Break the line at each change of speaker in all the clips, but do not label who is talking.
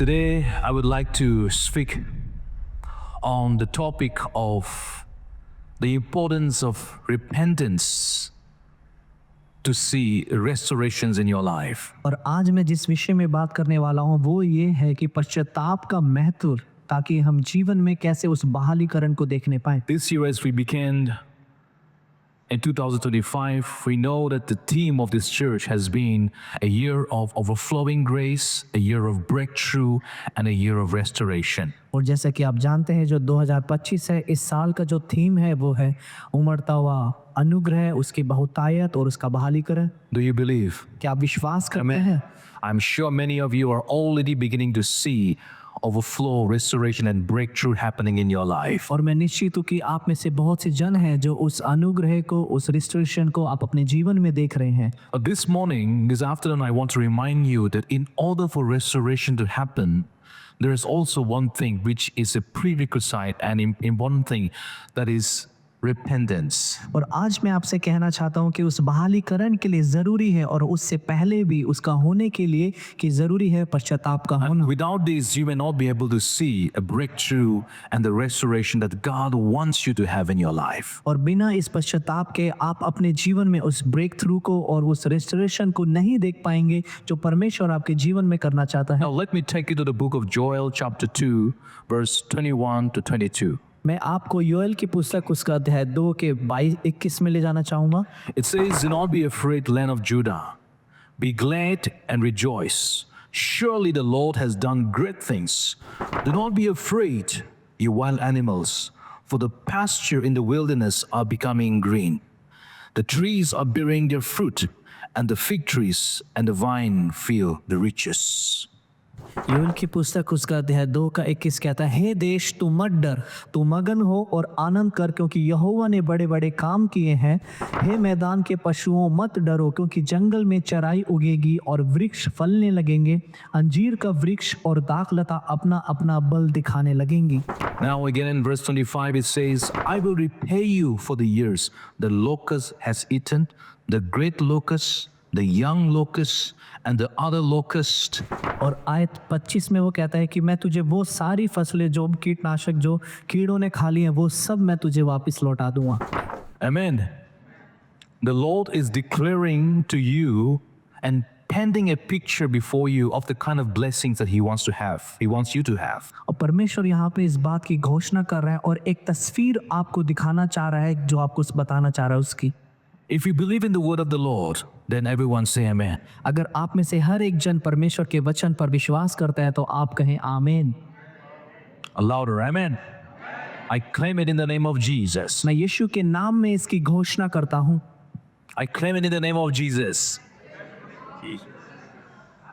Today, I would like to speak on the topic of the importance of repentance to see restorations in your life.
और आज मैं जिस विषय में बात करने वाला हूँ वो ये है कि पश्चाताप का महत्व, ताकि हम जीवन में कैसे उस बहालीकरण को देखने पाए।
This year, as we began in 2025, we know that the theme of this church has been a year of overflowing grace, a year of breakthrough, and a year of restoration.
और जैसा कि आप जानते हैं जो 2025 है, इस साल का जो थीम है वो है उमड़ता हुआ अनुग्रह, उसकी बहुतायत और उसका बहालीकरण।
Do you believe?
क्या आप विश्वास करते हैं?
I'm sure many of you are already beginning to see overflow, restoration, and breakthrough happening in your life.
और मैं निश्चित हूँ कि आप में से बहुत से जन हैं जो उस अनुग्रह को, उस रिस्टोरेशन को आप अपने जीवन में देख रहे हैं।
This morning, this afternoon, I want to remind you that in order for restoration to happen, there is also one thing which is a prerequisite and important thing, that is repentance.
और आज मैं आपसे कहना चाहता हूँ कि उस बहालीकरण के लिए जरूरी है और उससे पहले भी उसका होने के लिए कि जरूरी है पश्चाताप का होना।
Without this, you may not be able to see a breakthrough and the restoration that God wants you to have in your life.
और बिना इस पश्चाताप के आप अपने जीवन में उस ब्रेक थ्रू को और उस रेस्टोरेशन को नहीं देख पाएंगे जो परमेश्वर आपके जीवन में करना चाहता है।
Now let me take you to the book of Joel chapter 2 verse 21 to 22.
मैं आपको योएल की पुस्तक उसका अध्याय 2 के 22-21 में ले जाना चाहूंगा।
It says, "Do not be afraid, land of Judah. Be glad and rejoice. Surely the Lord has done great things. Do not be afraid, you wild animals, for the pasture in the wilderness are becoming green. The trees are bearing their fruit, and the fig trees and the vine feel the riches."
Joel की पुस्तक उसका अध्याय 2 का 21 कहता है, हे देश तू मत डर, तू मगन हो और आनंद कर, क्योंकि यहोवा ने बड़े बड़े काम किए हैं। हे मैदान के पशुओं मत डरो, क्योंकि जंगल में चराई उगेगी और वृक्ष फलने लगेंगे, अंजीर का वृक्ष और दाखलता अपना अपना बल दिखाने लगेंगी।
Now again in verse 25 it says, "I will repay you for the years the locust has eaten, the great locust, the young locust, and the other locust."
और आयत 25 में वो कहता है कि मैं तुझे वो सारी फसलें जो कीटनाशक जो कीड़ों ने खा ली हैं वो सब मैं तुझे वापस लौटा दूंगा।
Amen. The Lord is declaring to you and painting a picture before you of the kind of blessings that He wants to have. He wants you to have.
और परमेश्वर यहाँ पे इस बात की घोषणा कर रहा है और एक तस्वीर आपको दिखाना चाह रहा है जो आपको बताना चाह रहा है उसकी।
If you believe in the word of the Lord, then everyone say amen.
अगर आप में से हर एक जन परमेश्वर के वचन पर विश्वास करता है तो आप कहें आमीन।
A louder amen. I claim it in the name of Jesus.
मैं यीशु के नाम में इसकी घोषणा करता हूँ।
I claim it in the name of Jesus.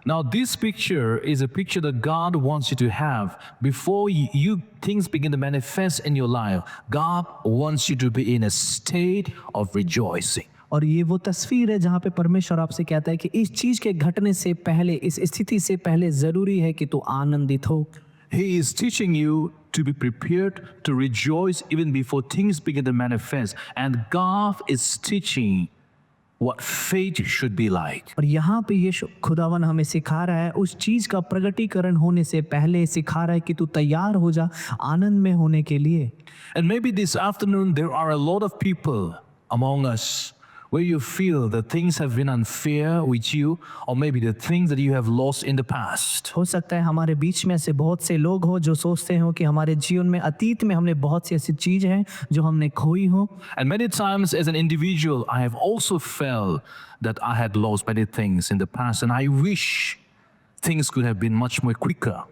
Now this picture is a picture that God wants you to have before you things begin to manifest in your life. God wants you to be in a state of rejoicing.
और ये वो तस्वीर है जहाँ पे परमेश्वर आपसे कहता है कि इस चीज के घटने से पहले, इस स्थिति से पहले जरूरी है कि तू आनंदित हो।
He is teaching you to be prepared to rejoice even before things begin to manifest. And God is teaching what faith should be like.
और यहाँ पे यीशु खुदावन हमें सिखा रहा है, उस चीज का प्रगटीकरण होने से पहले सिखा रहा है कि तू तैयार हो जा आनंद में होने के लिए।
And maybe this afternoon there are a lot of people among us where you feel that things have been unfair with you, or maybe the things that you have lost in the past.
हो सकता है हमारे बीच में ऐसे बहुत से लोग हो जो सोचते हो कि हमारे जीवन में अतीत में हमने बहुत सी ऐसी चीज हैं जो हमने खोई हो।
And many times as an individual, I have also felt that I had lost many things in the past, and I wish things could have been much more quicker.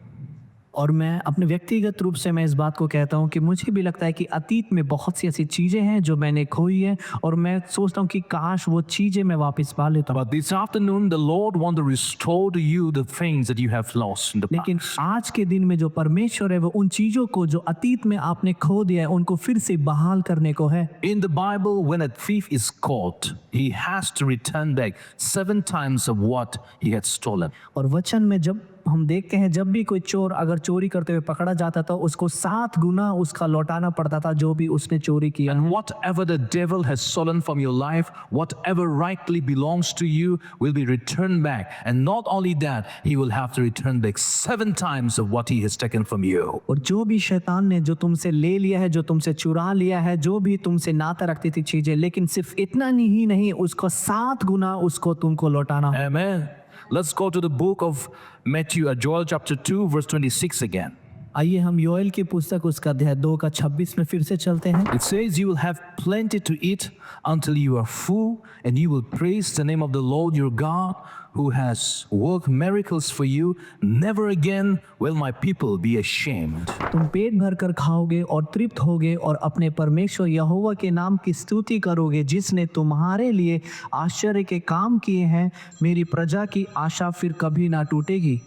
और मैं अपने व्यक्तिगत रूप से मैं इस बात को कहता हूँ कि मुझे भी लगता है कि अतीत में बहुत सी ऐसी चीज़ें हैं जो मैंने खोई है और मैं सोचता हूँ कि काश वो चीज़ें मैं वापस पा लेता हूँ।
But this afternoon, the Lord wants to restore to you the things that you have lost in the
लेकिन
past.
आज के दिन में जो परमेश्वर है वो उन चीज़ों को जो अतीत में आपने खो दिया है उनको फिर से बहाल करने को है।
In the Bible, when a thief is caught, he has to return back 7 times of what he had stolen.
और वचन में जब हम देखते हैं जब भी कोई चोर अगर चोरी करते हुए पकड़ा जाता था उसको 7 गुना उसका लौटाना पड़ता था जो भी उसने चोरी किया।
And whatever the devil has stolen from your life, whatever rightly belongs to you, will be returned back. And not only that, he will have to return back 7 times of what he has taken from you.
और जो भी शैतान ने जो तुमसे ले लिया है, जो तुमसे चुरा लिया है, जो भी तुमसे नाता रखती थी चीजें, लेकिन सिर्फ इतना ही नहीं, उसको 7 गुना उसको तुमको लौटाना।
Amen. Let's go to the book of Matthew, Joel chapter 2, verse 26 again.
आइए हम योएल की पुस्तक उसका अध्याय 2 का 26 में फिर से चलते हैं।
It says, you will have plenty to eat until you are full, and you will praise the name of the Lord your God, who has worked miracles for you. Never again will my people be ashamed.
तुम पेट भर कर खाओगे और तृप्त होगे और अपने परमेश्वर यहोवा के नाम की स्तुति करोगे, जिसने तुम्हारे लिए आश्चर्य के काम किए हैं। मेरी प्रजा की आशा फिर कभी ना टूटेगी।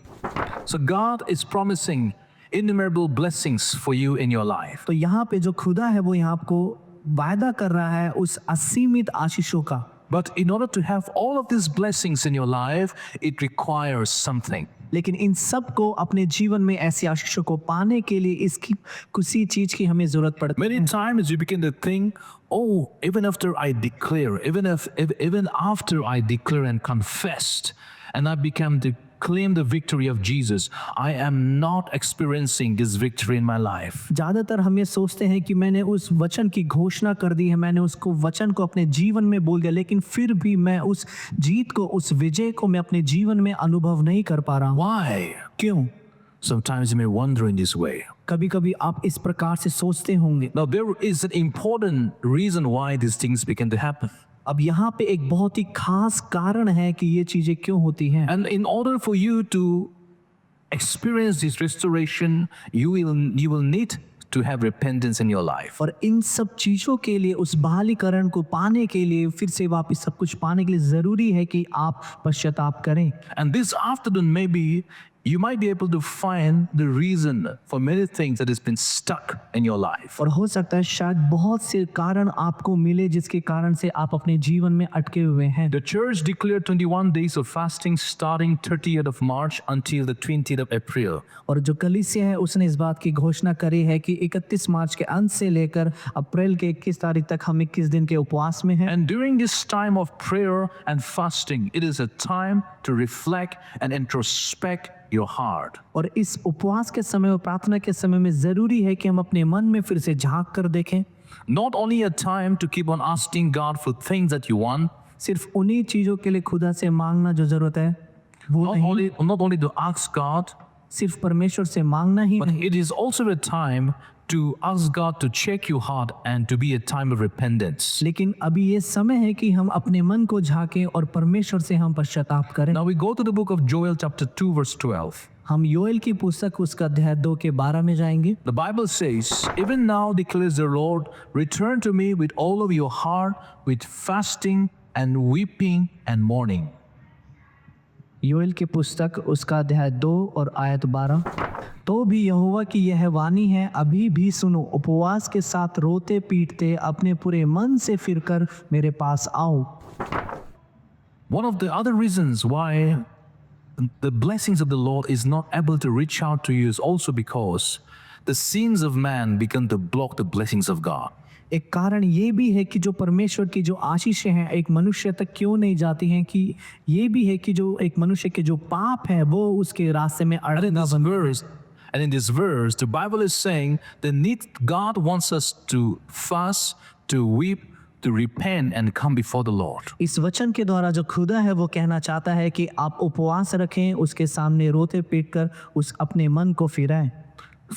So God is promising innumerable blessings for you in your life.
तो यहाँ पे जो खुदा है वो यहाँ आपको वायदा कर रहा है उस असीमित आशीषों का।
But in order to have all of these blessings in your life, it requires something.
लेकिन इन सब को अपने जीवन में ऐसी आशीषों को पाने के लिए इसकी किसी चीज की हमें जरूरत पड़ती है।
Many times you begin to think, oh, even after I declare, even after I declare and confessed, and I become to claim the victory of Jesus, I am not experiencing this victory in my life.
ज्यादातर हम ये सोचते हैं कि मैंने उस वचन की घोषणा कर दी है, मैंने उसको वचन को अपने जीवन में बोल दिया, लेकिन फिर भी मैं उस जीत को, उस विजय को मैं अपने जीवन में अनुभव नहीं कर पा रहा हूँ।
Why?
क्यों?
Sometimes you may wonder in this way.
कभी-कभी आप इस प्रकार से सोचते होंगे।
Now there is an important reason why these things begin to happen.
अब यहाँ पे एक बहुत ही खास कारण है कि ये चीजें क्यों होती हैं।
And in order for you to experience this restoration, you will need to have repentance in your life.
और इन सब चीजों के लिए, उस बहालीकरण को पाने के लिए, फिर से वापस सब कुछ पाने के लिए जरूरी है कि आप पश्चाताप करें।
And this afternoon maybe you might be able to find the reason for many things that has been stuck in your life.
और हो सकता है शायद बहुत से कारण आपको मिले जिसके कारण से आप अपने जीवन में अटके हुए हैं।
The church declared 21 days of fasting starting 30th of March until the 20th of April.
और जो कलीसिया है उसने इस बात की घोषणा करी है कि 31 मार्च के अंत से लेकर अप्रैल के 21 तारीख तक हम 21 दिन के उपवास में हैं।
And during this time of prayer and fasting, it is a time to reflect and introspect your heart.
और इस उपवास के समय और प्रार्थना के समय में जरूरी है कि हम अपने मन में फिर से झांक कर देखें।
Not only a time to keep on asking God for things that you want,
सिर्फ उन्हीं चीजों के लिए खुदा से मांगना जो जरूरत है वो नहीं,
not only to ask God,
सिर्फ परमेश्वर से मांगना ही
but
नहीं,
it is also a time to ask God to check your heart and to be a time of repentance.
लेकिन अभी ये समय है कि हम अपने मन को झांकें और परमेश्वर से हम पश्चाताप करें।
Now we go to the book of Joel chapter 2 verse 12.
हम योएल की पुस्तक उसका अध्याय 2 के 12 में जाएंगे।
The Bible says, even now declares the Lord, return to me with all of your heart, with fasting and weeping and mourning.
Joel की पुस्तक उसका अध्याय 2 और आयत 12। तो भी यहोवा की यह वाणी है, अभी भी सुनो, उपवास के साथ रोते पीटते अपने पूरे मन से फिरकर मेरे पास आओ।
One of the other reasons why the blessings of the Lord is not able to reach out to you is also because the sins of man begin to block the blessings of God.
एक कारण ये भी है कि जो परमेश्वर की जो आशीषें हैं एक मनुष्य तक क्यों नहीं जाती हैं, कि ये भी है कि जो एक मनुष्य के जो पाप है वो उसके रास्ते में अड़ंगा बन।
And in this verse, the Bible is saying that God wants us to fast, to weep, to repent and come before the Lord.
इस वचन के द्वारा जो खुदा है वो कहना चाहता है कि आप उपवास रखें, उसके सामने रोते पीटकर उस अपने मन को फिराएं।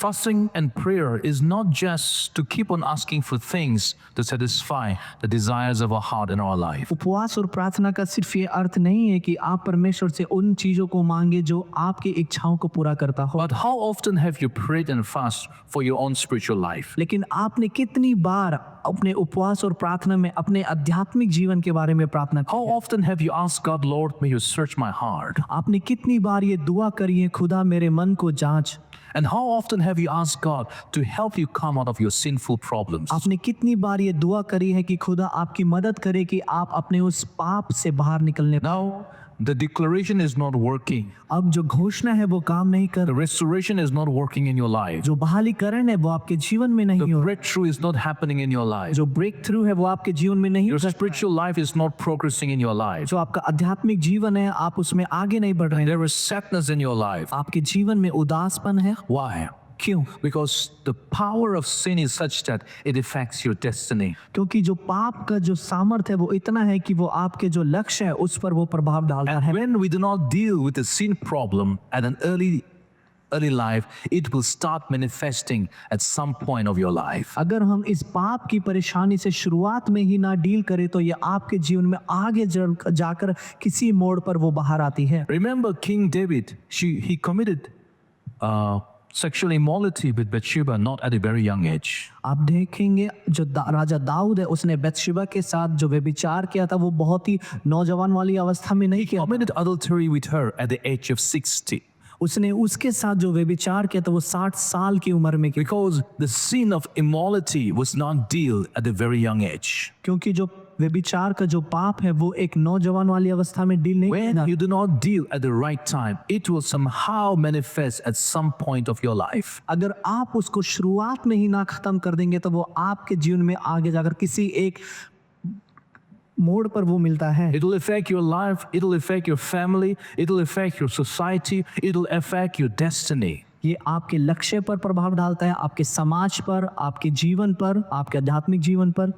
Fasting and prayer is not just to keep on asking for things to satisfy the desires of our heart and our life.
उपवास और प्रार्थना का सिर्फ ये अर्थ नहीं है कि आप परमेश्वर से उन चीजों को मांगे जो आपकी इच्छाओं को पूरा करता हो।
But how often have you prayed and fasted for your own spiritual life?
लेकिन आपने कितनी बार अपने उपवास और प्रार्थना में अपने आध्यात्मिक जीवन के बारे में प्रार्थना की?
How often have you asked God, Lord, may you search my heart?
आपने कितनी बार ये दुआ करी है, खुदा मेरे मन को जांच?
And how often have you asked God to help you come out of your sinful problems?
आपने कितनी बार ये दुआ करी है कि खुदा आपकी मदद करे कि आप अपने उस पाप से बाहर निकलने?
Now, the declaration is not working.
अब जो घोषणा है वो काम नहीं कर,
The restoration is not working in your life.
जो बहालीकरण है वो आपके जीवन में नहीं
The
हो,
breakthrough is not happening in your life.
जो ब्रेक थ्रू है वो आपके जीवन में नहीं
Your
हो,
spiritual life is not progressing in your life.
जो आपका आध्यात्मिक जीवन है आप उसमें आगे नहीं बढ़ रहे हैं,
There is sadness in your life.
आपके जीवन में उदासपन है।
Why?
क्यों?
Because the power of sin is such that it affects your destiny.
क्योंकि जो पाप का जो सामर्थ्य है वो इतना है कि वो आपके जो लक्ष्य है उस पर वो प्रभाव डालता
And
है।
when we do not deal with the sin problem at an early life, it will start manifesting at some point of your life.
अगर हम इस पाप की परेशानी से शुरुआत में ही ना डील करें तो ये आपके जीवन में आगे जाकर किसी मोड़ पर वो बाहर आती है।
Remember King David, he committed sexual immorality with Bathsheba not at a very young age.
आप देखेंगे जो राजा दाऊद है उसने बैतशेबा के साथ जो व्यभिचार किया था वो बहुत ही नौजवान वाली अवस्था में नहीं किया,
Committed adultery with her at the age of 60.
उसने उसके साथ जो व्यभिचार किया था वो 60 साल की उम्र में किया,
Because the sin of immorality was not dealt at a very young age.
क्योंकि जो व्यभिचार का जो पाप है वो एक नौजवान वाली अवस्था में डील नहीं
When
किया।
you do not deal at the right time, it will somehow manifest at some point of your life.
अगर आप उसको शुरुआत में ही ना खत्म कर देंगे तो वो आपके जीवन में आगे जाकर किसी एक मोड़ पर वो मिलता है।
It will affect your life, it will affect your family, it will affect your society, it will affect your destiny.
ये आपके लक्ष्य पर प्रभाव डालता है, आपके समाज पर, आपके जीवन पर, आपके आध्यात्मिक जीवन पर।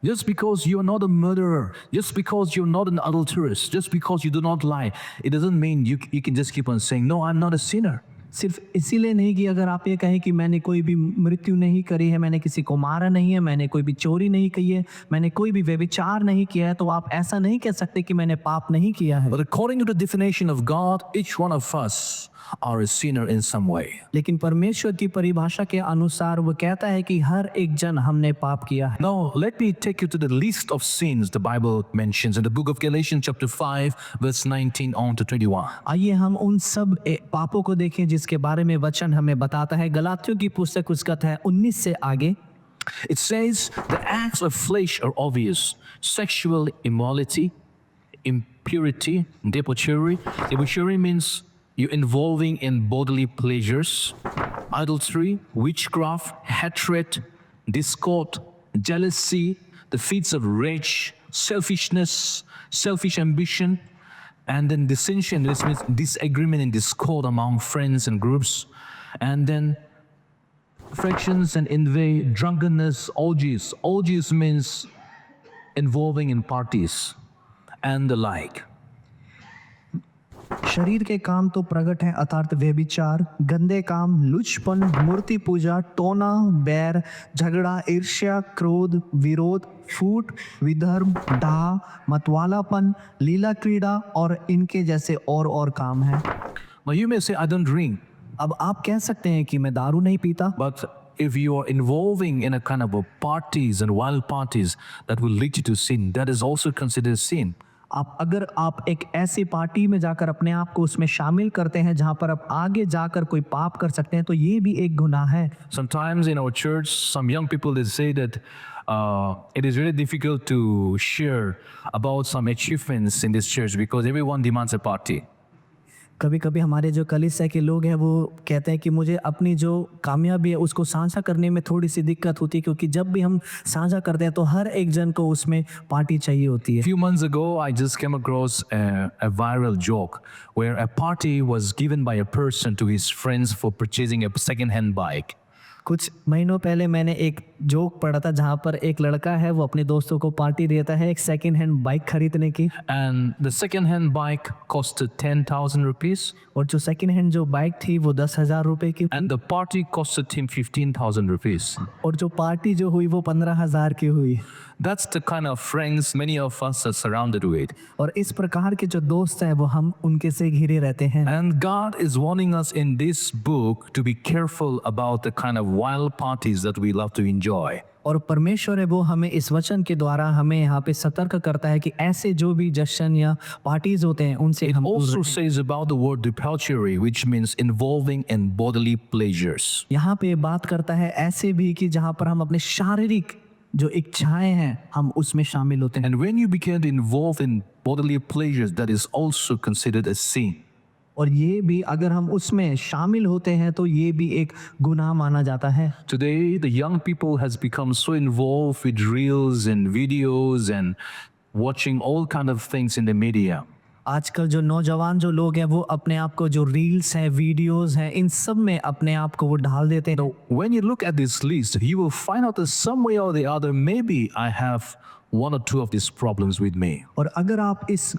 Just because you are not a murderer, just because you're not an adulteress, just because you do not lie, it doesn't mean you can just keep on saying, no, I'm not a sinner.
सिर्फ इसीलिए नहीं कि अगर आप ये कहें कि मैंने कोई भी मृत्यु नहीं करी है, मैंने किसी को मारा नहीं है, मैंने कोई भी चोरी नहीं की है, मैंने कोई भी व्यभिचार नहीं किया है, तो आप ऐसा नहीं कह सकते कि मैंने पाप नहीं किया है।
But according to the definition of God, each one of us are a sinner in some way.
लेकिन परमेश्वर की परिभाषा के अनुसार वो कहता है कि हर एक जन हमने पाप किया है।
Now, let me take you to the list of sins the Bible mentions in the book of Galatians chapter 5, verse 19 on to 21.
आइए हम उन सब पापों को देखें जिसके बारे में वचन हमें बताता है। गलातियों की पुस्तक उसका है 19 से आगे।
It says, the acts of flesh are obvious: sexual immorality, impurity, debauchery. Debauchery means you're involving in bodily pleasures, adultery, witchcraft, hatred, discord, jealousy, the feats of rage, selfishness, selfish ambition, and then dissension. This means disagreement and discord among friends and groups, and then fractions and envy, drunkenness, orgies. Orgies means involving in parties and the like.
शरीर के काम तो प्रकट है अर्थात व्यभिचार, गंदे काम, लुचपन, मूर्ति पूजा, टोना, बैर, झगड़ा, ईर्ष्या, क्रोध, विरोध, फूट, विधर्म, डाह, मतवालापन, लीला क्रीड़ा और इनके जैसे और काम हैं।
Now you may say, I don't drink,
अब आप कह सकते हैं कि मैं दारू नहीं पीता,
but if you are involving in a kind of a parties and wild parties that will lead you to sin, that is also considered sin.
अगर आप एक ऐसी पार्टी में जाकर अपने आप को उसमें शामिल करते हैं जहां पर आप आगे जाकर कोई पाप कर सकते हैं तो ये भी एक गुनाह है।
Sometimes in our church, some young people they say that it is really difficult to share about some achievements in this church because everyone demands a party.
कभी कभी हमारे जो कलीसिया के लोग हैं वो कहते हैं कि मुझे अपनी जो कामयाबी है उसको साझा करने में थोड़ी सी दिक्कत होती है, क्योंकि जब भी हम साझा करते हैं तो हर एक जन को उसमें पार्टी चाहिए होती है।
A few months ago, I just came across a viral joke where a party was given by a person to his friends for purchasing a second-hand bike.
कुछ महीनों पहले मैंने एक जोक पढ़ा था जहाँ पर एक लड़का है वो अपने दोस्तों को पार्टी देता है एक सेकेंड हैंड बाइक खरीदने की,
And the second-hand bike costed 10,000 rupees,
और जो सेकेंड हैंड जो बाइक थी वो 10,000 रुपए की,
and the party costed him 15,000 rupees.
और जो पार्टी जो हुई वो 15,000 की हुई।
That's the kind of friends many of us are surrounded with.
और इस प्रकार के जो दोस्त हैं वो हम उनके से घिरे रहते हैं।
And God is warning us in this book to be careful about the kind of wild parties that we love to enjoy.
और परमेश्वर है वो हमें इस वचन के द्वारा हमें यहाँ पे सतर्क करता है कि ऐसे जो भी जश्न या पार्टीज होते हैं उनसे
It
हम दूर
also
रहें।
says about the word debauchery, which means involving in bodily pleasures.
यहाँ पे बात करता है ऐसे भी कि जहाँ पर हम अपने शारीरिक जो इच्छाएं हैं हम उसमें शामिल होते हैं।
And when you begin to involve in bodily pleasures, that is also considered a sin.
और ये भी अगर हम उसमें शामिल होते हैं तो ये भी एक गुनाह माना जाता है।
Today, the young people has become so involved with reels and videos and watching all kind of things in the media.
आजकल जो नौजवान जो लोग हैं वो अपने आप को जो रील्स हैं, वीडियोस हैं, इन सब में अपने आप को वो ढाल देते हैं।
When you look at this list, you will find out that some way or the other, maybe I have one or two of these problems with me.
और अगर आप इस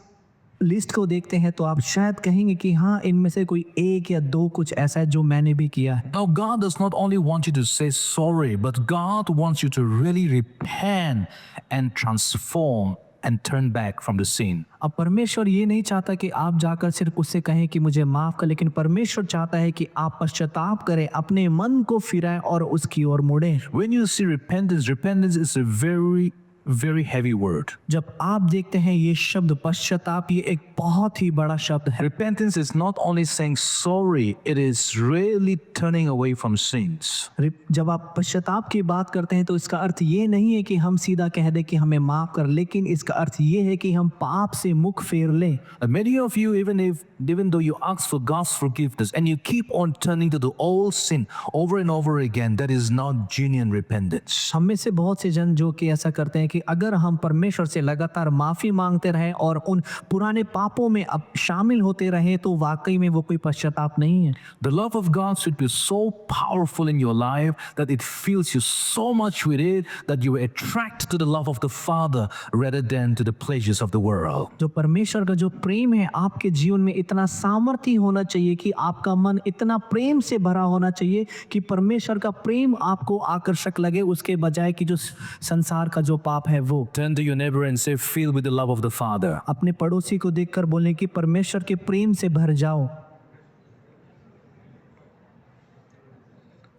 लिस्ट को देखते हैं तो आप शायद कहेंगे कि हाँ, इनमें से कोई एक या दो कुछ ऐसा है जो मैंने भी किया है।
Now, God does not only want you to say sorry, but God wants you to really repent and transform and turn back from the sin.
अब परमेश्वर ये नहीं चाहता कि आप जाकर सिर्फ उससे कहें कि मुझे माफ कर, लेकिन परमेश्वर चाहता है कि आप पश्चाताप करें, अपने मन को फिराएं और उसकी ओर मुड़ें।
When you see repentance, repentance is a very, very heavy word.
जब आप देखते हैं ये शब्द पश्चाताप, ये एक बहुत ही बड़ा शब्द है।
Repentance is not only saying sorry, it is really turning away from sins.
जब आप पश्चाताप की बात करते हैं तो इसका अर्थ ये नहीं है कि हम सीधा कह दें कि हमें माफ कर, लेकिन इसका अर्थ ये है कि हम पाप से मुख फेर लें।
And many of you, even though you ask for God's forgiveness and you keep on turning to the old sin over and over again, that is not genuine repentance.
हम में से बहुत से जन जो कि ऐसा करते हैं कि अगर हम परमेश्वर से लगातार माफी मांगते रहें और उन पुराने पापों में अब शामिल होते रहें तो वाकई में वो कोई पश्चाताप नहीं है।
The love of God should be so powerful in your life that it fills you so much with it that you are attracted to the love of the Father rather than to the pleasures of the world.
जो परमेश्वर का जो प्रेम है आपके जीवन में इतना सामर्थ्य होना चाहिए कि आपका मन इतना प्रेम से भरा होना चाहिए कि परमेश्वर का प्रेम आपको आकर्षक लगे, उसके बजाय कि जो संसार का जो पाप है वो।
Turn to your neighbor and say, filled with the love of the Father.
अपने पड़ोसी को देखकर बोलें कि परमेश्वर के प्रेम से भर जाओ।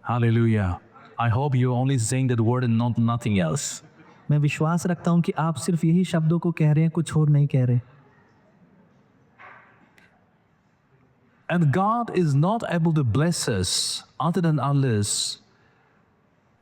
Hallelujah. I hope you're only saying that word and not nothing else.
मैं विश्वास रखता हूं कि आप सिर्फ यही शब्दों को कह रहे हैं, कुछ और नहीं कह रहे।
And God is not able to bless us other than unless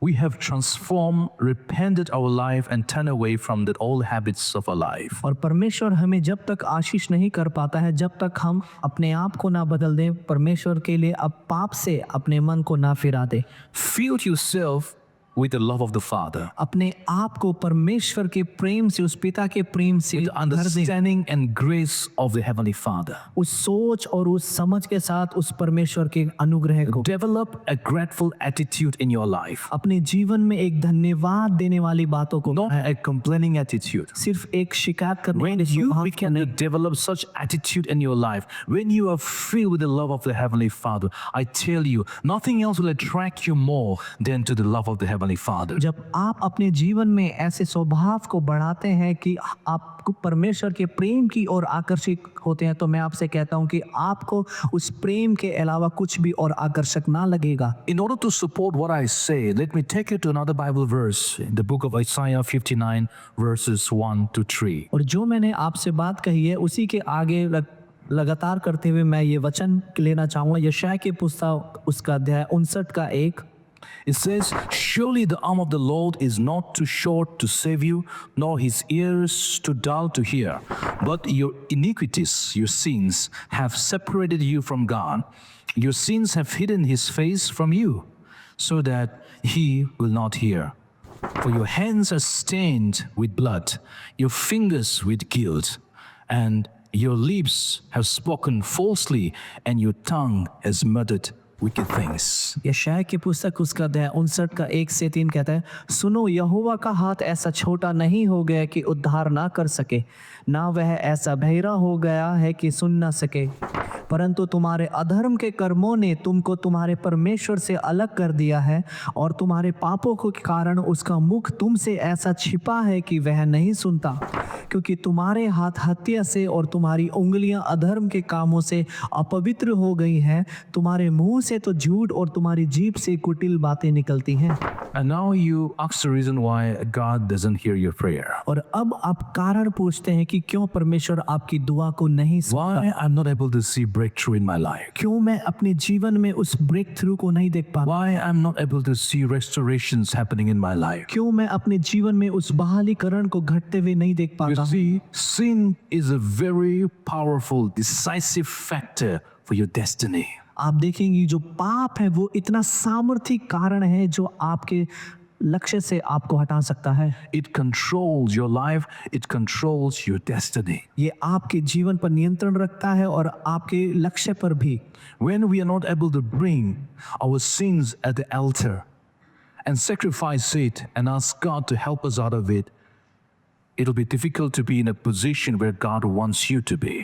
we have transformed, repented our life and turned away from the old habits of our life.
और परमेश्वर हमें जब तक आशीष नहीं कर पाता है, जब तक हम अपने आप को ना बदल दें, परमेश्वर के लिए अब पाप से अपने मन को ना फिरा दे।
Fill yourself with the love of the Father.
अपने आप को परमेश्वर के प्रेम से, उस पिता के प्रेम से
With
भर दें।
understanding and grace of the Heavenly Father.
उस सोच और उस समझ के साथ उस परमेश्वर के अनुग्रह को
Develop a grateful attitude in your life.
अपने जीवन में एक धन्यवाद देने वाली बातों को,
Not a complaining attitude.
सिर्फ एक शिकायत करने
When
वाले
you
स्वभाव को
begin to
नहीं।
develop such attitude in your life, when you are filled with the love of the Heavenly Father, I tell you, nothing else will attract you more than to the love of the Heavenly Father.
जब आप अपने जीवन में ऐसे स्वभाव को बढ़ाते हैं कि आपको परमेश्वर के प्रेम की ओर आकर्षित होते हैं, तो मैं आपसे कहता हूं कि आपको उस प्रेम के अलावा कुछ भी और आकर्षक ना लगेगा।
In order to support what I say, let me take you to another Bible verse in the book of Isaiah 59 verses 1 to 3.
और जो मैंने आपसे बात कही है उसी के आगे लगातार करते हुए मैं ये वचन लेना चाहूँगा। यशायाह की पुस्तक उसका अध्याय 59 का 1।
It says, surely the arm of the Lord is not too short to save you, nor his ears too dull to hear. But your iniquities, your sins, have separated you from God. Your sins have hidden his face from you, so that he will not hear. For your hands are stained with blood, your fingers with guilt, and your lips have spoken falsely, and your tongue has muttered wicked things.
यशायाह की पुस्तक उसका अध्याय 59 का 1 से 3 कहता है, सुनो, यहोवा का हाथ ऐसा छोटा नहीं हो गया कि उद्धार ना कर सके, ना वह ऐसा बहिरा हो गया है कि सुन ना सके, परंतु तुम्हारे अधर्म के कर्मों ने तुमको तुम्हारे परमेश्वर से अलग कर दिया है, और तुम्हारे पापों के कारण उसका मुख तुमसे ऐसा छिपा है कि वह नहीं सुनता, क्योंकि तुम्हारे हाथ हत्या से और तुम्हारी उंगलियां अधर्म के कामों से अपवित्र हो गई हैं। तुम्हारे मुंह से तो झूठ और तुम्हारी जीभ से कुटिल बातें निकलती हैं।
And now you ask the reason why God doesn't hear your prayer.
और अब आप कारण पूछते हैं कि क्यों परमेश्वर आपकी दुआ को नहीं सुनता,
Why I'm not able to see breakthrough in my life.
क्यों मैं अपने जीवन में उस ब्रेक थ्रू को नहीं देख पाता,
Why I'm not able to see restorations happening in my life.
क्यों मैं अपने जीवन में उस बहालीकरण को घटते हुए नहीं देख
You
पाता।
see, sin is a very powerful, decisive factor for your destiny.
आप देखेंगे जो पाप है वो इतना सामर्थ्य कारण है जो आपके लक्ष्य से आपको हटा सकता है।
It controls your life, it controls your destiny.
ये आपके जीवन पर नियंत्रण रखता है और आपके लक्ष्य पर भी।
When we are not able to bring our sins at the altar and sacrifice it and ask God to help us out of it, it'll be difficult to be in a position where God wants you to be.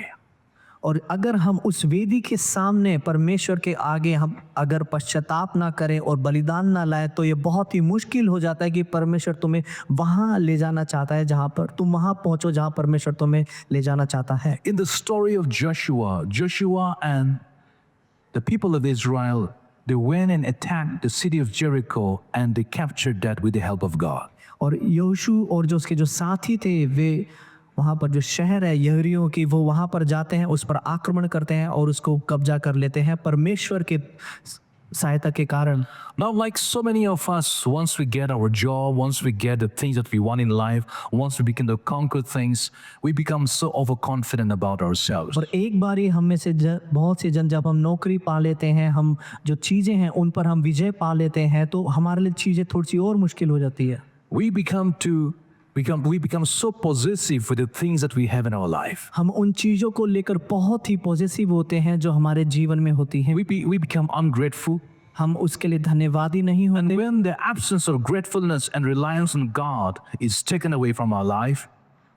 और अगर हम उस वेदी के सामने परमेश्वर के आगे हम अगर पश्चाताप ना करें और बलिदान ना लाए तो ये बहुत ही मुश्किल हो जाता है कि परमेश्वर तुम्हें वहाँ ले जाना चाहता है जहाँ पर तुम वहाँ पहुँचो जहाँ परमेश्वर तुम्हें ले जाना चाहता है।
In the story of Joshua and the people of Israel, they went and attacked the city of Jericho and they captured that with the help of God.
और यहोशू और जो उसके जो साथी थे वे वहाँ पर जो शहर है यहूदियों की वो वहाँ पर जाते हैं, उस पर आक्रमण करते हैं और उसको कब्जा कर लेते हैं परमेश्वर के सहायता के कारण।
Now, like so many of us, once we get our job, once we get the things that we want in life, once we begin to conquer things, we become so overconfident about ourselves.
और एक बार ही हम में से बहुत से जन जब हम नौकरी पा लेते हैं, हम जो चीज़ें हैं उन पर हम विजय पा लेते हैं तो हमारे लिए चीज़ें थोड़ी सी और मुश्किल हो जाती है।
We become so possessive with the things that we have in our life.
हम उन चीज़ों को लेकर बहुत ही पॉजिटिव होते हैं जो हमारे जीवन में होती हैं।
We become ungrateful.
हम उसके लिए धन्यवादी नहीं
And
होते।
when the absence of gratefulness and reliance on God is taken away from our life,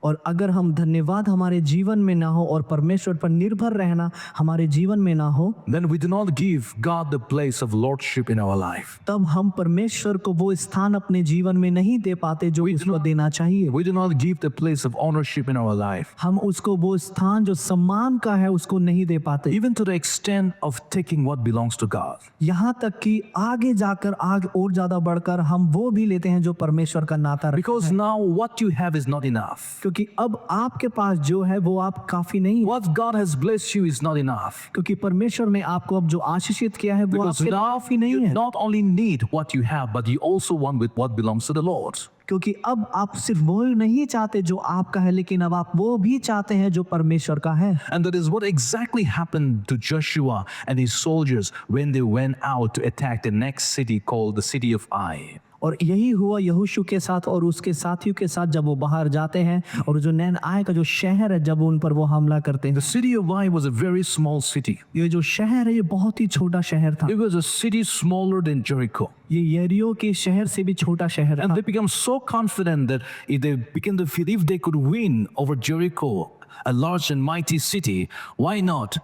और अगर हम धन्यवाद हमारे जीवन में ना हो और परमेश्वर पर निर्भर रहना हमारे जीवन में ना हो,
then we do not give God the place of lordship in our life.
तब हम परमेश्वर को वो स्थान अपने जीवन में नहीं दे पाते जो उसको देना चाहिए।
We do not give the place of ownership in our life,
हम उसको वो स्थान जो सम्मान का है उसको नहीं दे पाते,
even to the extent of taking what belongs to God.
यहाँ तक कि आगे जाकर आगे और ज्यादा बढ़कर हम वो भी लेते हैं जो परमेश्वर का नाता रखता
Because
है।
now what you have is not enough.
क्योंकि अब आपके पास जो है वो आप काफी नहीं है।
What God has blessed you is not enough.
क्योंकि परमेश्वर ने आपको अब जो आशीषित किया है वो
Because
आपके
now
काफी नहीं
you
है।
not only need what you have, but you also want with what belongs to the Lord.
क्योंकि अब आप सिर्फ वो नहीं चाहते जो आपका है, लेकिन अब आप वो भी चाहते हैं जो परमेश्वर का है।
And that is what exactly happened to Joshua and his soldiers when they went out to attack the next city called the city of Ai.
और यही हुआ यहोशू के साथ और उसके साथियों के साथ जब वो बाहर जाते हैं और जो नैन आय का जो शहर है जब उन पर वो हमला करते हैं।
The city of Ai was a very small city.
ये जो शहर है ये बहुत ही छोटा शहर था।
It was a city smaller than Jericho.
ये यरीहो के शहर से भी छोटा शहर
And
था।
they became so confident that if they began to feel if they could win over Jericho, a large and mighty city, why not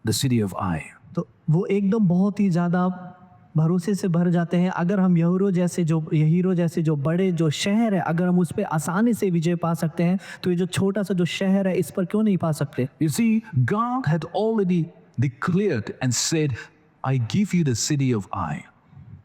the city of Ai?
तो वो एकदम बहुत ही ज्यादा भरोसे से भर जाते हैं। अगर हम यहीरो जैसे जो बड़े जो शहर है अगर हम उस पर आसानी से विजय पा सकते हैं तो ये जो छोटा सा जो शहर है इस पर क्यों नहीं पा सकते।
You see, God had already declared and said, I give you the city of Ai.